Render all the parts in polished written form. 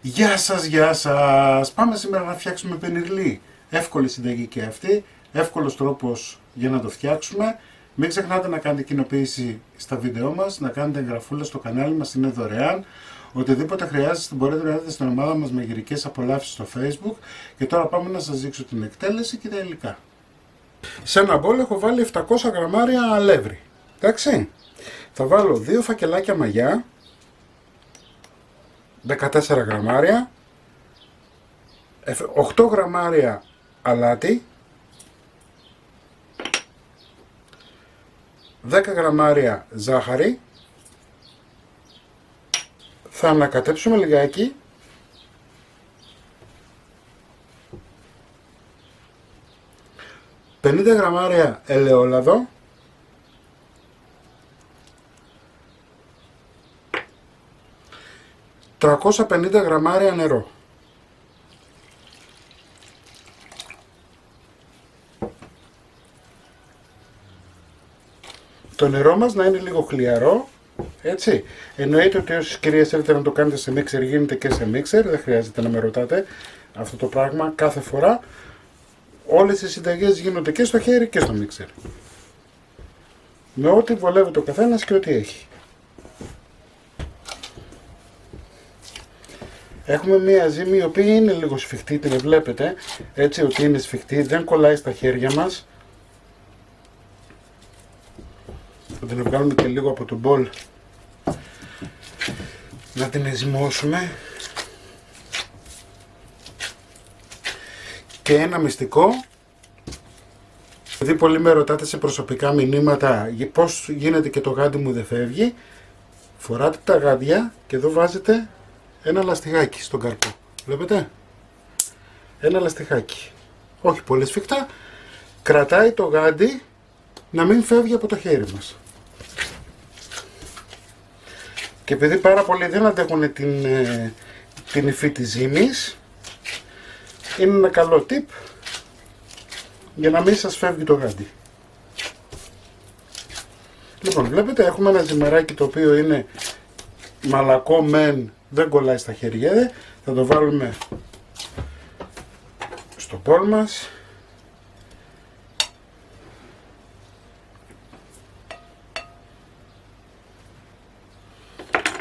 Γεια σας, γεια σας! Πάμε σήμερα να φτιάξουμε πενιρλί. Εύκολη συνταγή και αυτή, εύκολος τρόπος για να το φτιάξουμε. Μην ξεχνάτε να κάνετε κοινοποίηση στα βίντεό μας, να κάνετε εγγραφούλα στο κανάλι μας, είναι δωρεάν. Οτιδήποτε χρειάζεστε μπορείτε να δείτε στην ομάδα μας με γυρικές απολαύσεις στο Facebook. Και τώρα πάμε να σας δείξω την εκτέλεση και τα υλικά. Σε ένα μπολ έχω βάλει 700 γραμμάρια αλεύρι. Εντάξει. Θα βάλω 2 φακελάκια μαγιά, 14 γραμμάρια, 8 γραμμάρια αλάτι, 10 γραμμάρια ζάχαρη. Θα ανακατέψουμε λιγάκι. $50 γραμμάρια ελαιόλαδο, 350 γραμμάρια νερό. Το νερό μας να είναι λίγο χλιαρό, έτσι. Εννοείται ότι όσες κυρίες θέλετε να το κάνετε σε μίξερ, γίνεται και σε μίξερ, δεν χρειάζεται να με ρωτάτε αυτό το πράγμα κάθε φορά. Όλες οι συνταγές γίνονται και στο χέρι και στο μίξερ. Με ό,τι βολεύει το καθένας και ό,τι έχει. Έχουμε μία ζύμη η οποία είναι λίγο σφιχτή, την βλέπετε, έτσι ότι είναι σφιχτή, δεν κολλάει στα χέρια μας. Θα την βγάλουμε και λίγο από το μπολ να την εζυμώσουμε. Και ένα μυστικό, επειδή πολλοί με ρωτάτε σε προσωπικά μηνύματα πώς γίνεται και το γάντι μου δεν φεύγει, φοράτε τα γάντια και εδώ βάζετε ένα λαστιχάκι στον καρπό. Βλέπετε? Ένα λαστιχάκι. Όχι πολύ σφιχτά. Κρατάει το γάντι να μην φεύγει από το χέρι μας. Και επειδή πάρα πολλοί δεν αντέχουν την υφή της ζύμης, είναι ένα καλό tip για να μην σας φεύγει το γάντι. Λοιπόν, βλέπετε έχουμε ένα ζυμαράκι το οποίο είναι μαλακό μεν, δεν κολλάει στα χέρια. Θα το βάλουμε στο μπολ μας.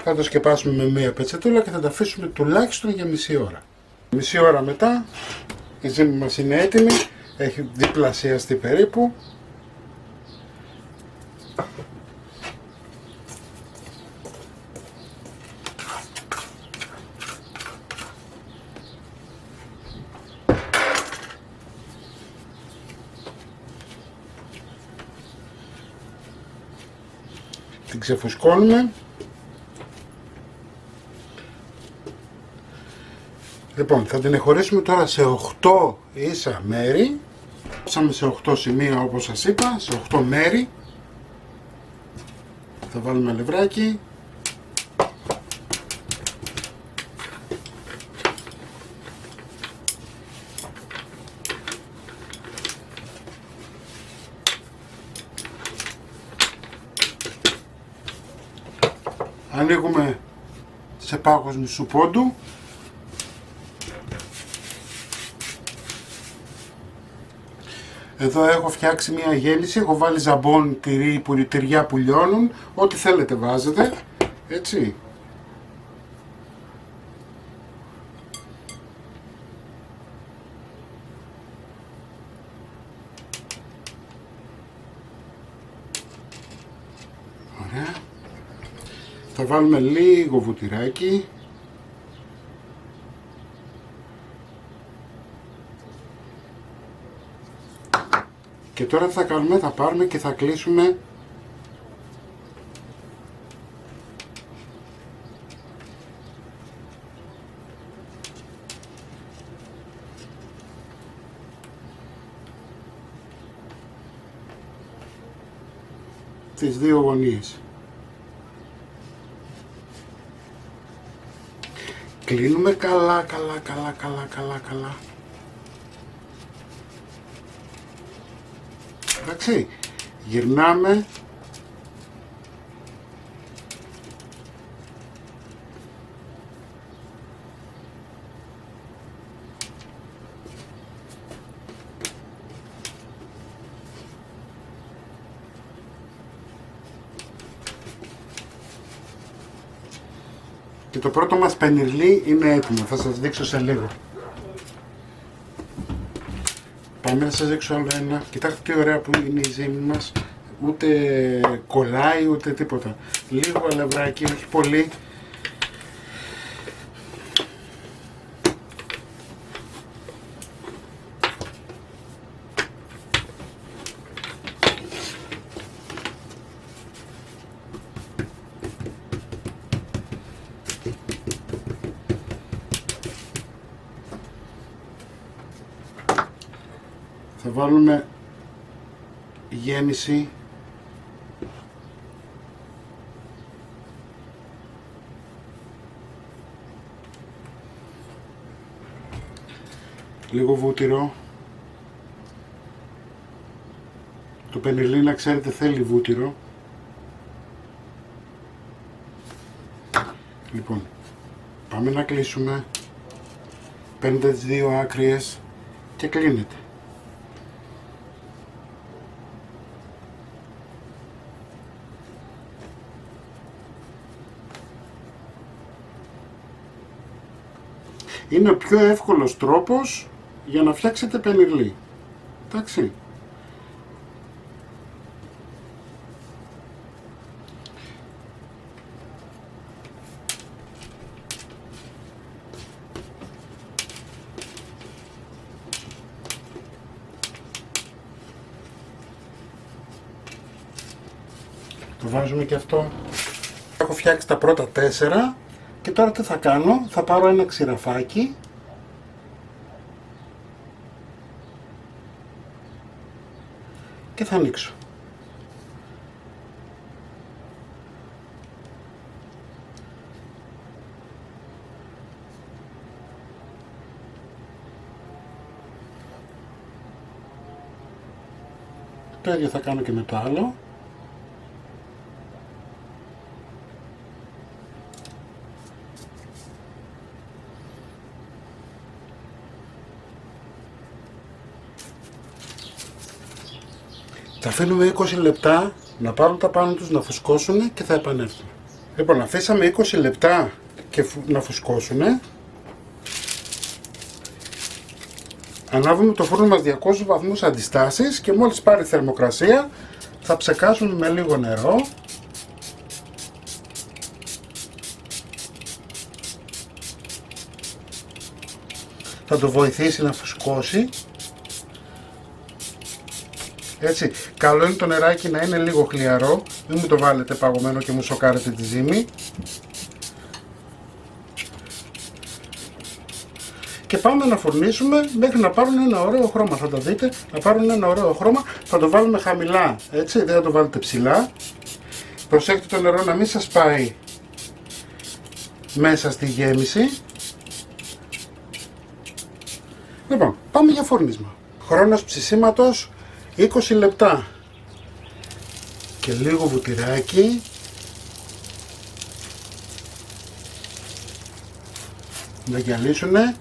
Θα το σκεπάσουμε με μία πετσετούλα και θα το αφήσουμε τουλάχιστον για μισή ώρα. Μισή ώρα μετά η ζύμη μας είναι έτοιμη, έχει διπλασιαστεί περίπου. Την ξεφουσκώνουμε. Λοιπόν, θα την χωρίσουμε τώρα σε 8 ίσα μέρη. Ψάμε σε 8 σημεία όπως σας είπα, σε 8 μέρη. Θα βάλουμε αλευράκι. Ανοίγουμε σε πάγος μισού πόντου. Εδώ έχω φτιάξει μια γέμιση, έχω βάλει ζαμπόν, τυρί, τυριά που λιώνουν, ό,τι θέλετε βάζετε, έτσι. Ωραία. Θα βάλουμε λίγο βουτυράκι. Και τώρα τι θα κάνουμε, θα πάρουμε και θα κλείσουμε τις δύο γωνίες. Κλείνουμε καλά. Εντάξει, γυρνάμε Και το πρώτο μας πενιρλί είναι έτοιμο, θα σας δείξω σε λίγο. Πάμε να σας δείξω άλλο ένα. Κοιτάξτε τι ωραία που είναι η ζύμη μας. Ούτε κολλάει ούτε τίποτα. Λίγο αλευράκι, όχι πολύ. Θα βάλουμε γέμιση λίγο βούτυρο. Το πενιρλί, να ξέρετε, θέλει βούτυρο. Λοιπόν, πάμε να κλείσουμε. Παίρνετε τις δύο άκριες και κλείνετε. Είναι ο πιο εύκολος τρόπος για να φτιάξετε πενιρλί. Εντάξει. Το βάζουμε και αυτό. Έχω φτιάξει τα πρώτα 4 και τώρα τι θα κάνω, θα πάρω ένα ξηραφάκι και θα ανοίξω. Το ίδιο θα κάνω και με το άλλο. Τα αφήνουμε 20 λεπτά να πάρουν τα πάνω τους να φουσκώσουν και θα επανέλθουμε. Λοιπόν, αφήσαμε 20 λεπτά και να φουσκώσουν. Ανάβουμε το φούρνο μας 200 βαθμούς αντιστάσεις και μόλις πάρει θερμοκρασία θα ψεκάσουμε με λίγο νερό. Θα το βοηθήσει να φουσκώσει. Έτσι, καλό είναι το νεράκι να είναι λίγο χλιαρό, μην μου το βάλετε παγωμένο και μου σοκάρετε τη ζύμη. Και πάμε να φουρνίσουμε μέχρι να πάρουν ένα ωραίο χρώμα, θα το δείτε, να πάρουν ένα ωραίο χρώμα, θα το βάλουμε χαμηλά, έτσι, δεν θα το βάλετε ψηλά. Προσέχετε το νερό να μην σας πάει μέσα στη γέμιση. Λοιπόν, πάμε για φούρνισμα. Χρόνος ψησίματος 20 λεπτά και λίγο βουτυράκι να γυαλίσουνε.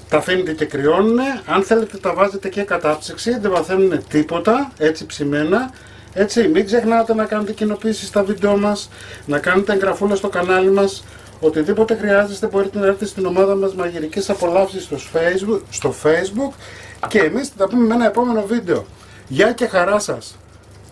Τα αφήνετε και κρυώνουνε. Αν θέλετε τα βάζετε και κατάψυξη, δεν βαθαίνουνε τίποτα, έτσι ψημένα. Έτσι, μην ξεχνάτε να κάνετε κοινοποίησεις στα βίντεο μας, να κάνετε εγγραφούλα στο κανάλι μας. Οτιδήποτε χρειάζεστε μπορείτε να έρθετε στην ομάδα μας Μαγειρικές Απολαύσεις στο Facebook και εμείς θα τα πούμε με ένα επόμενο βίντεο. Γεια και χαρά σας!